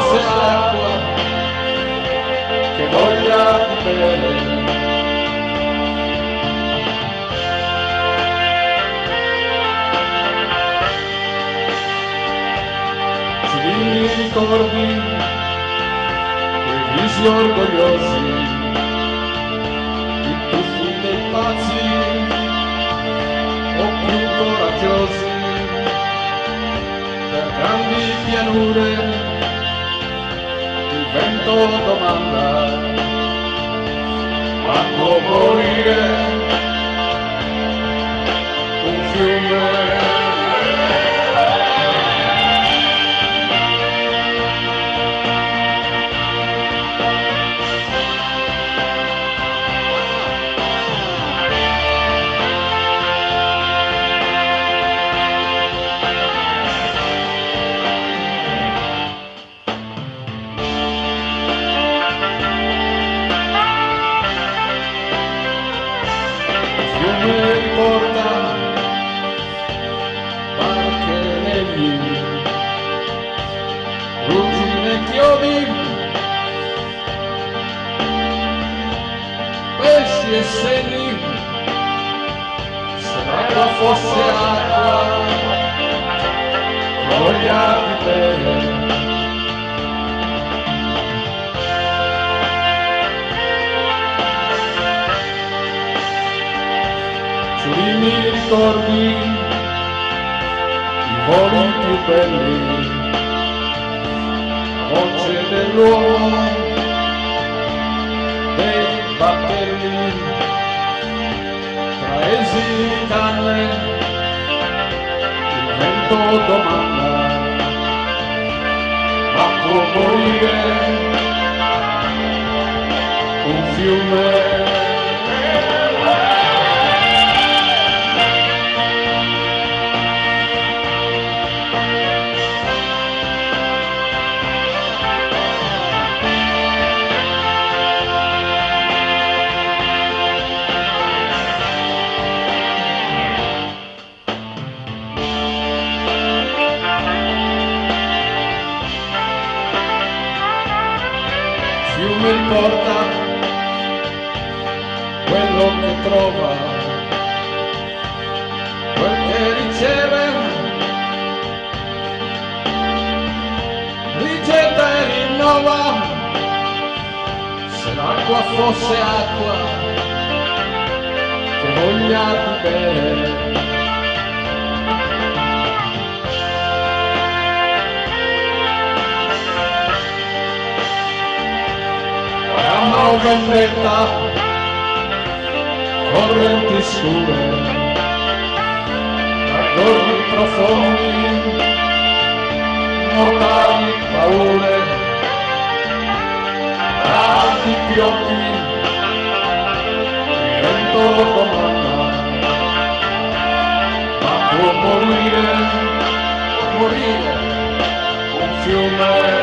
fosse acqua che voglia di bere. Mi ricordi quei visi orgogliosi, i tuffi dei pazzi o più coraggiosi, per grandi pianure il vento domanda quando morire un fiume. Mi riporta barche negli ruggine e chiodi, pesci e semi, se l'acqua fosse acqua, voglia di bere. Mi ricordi i voli più belli, la voce dell'uomo, dei battelli, paesi di canne, il vento domanda, ma può morire un fiume. Il fiume riporta quello che trova, quel che riceve, rigetta e rinnova. Se l'acqua fosse acqua che voglia di bere. O vendetta, correnti scure, raccordi profondi, mortali paure, alti pioppi, il vento domanda, ma può morire un fiume.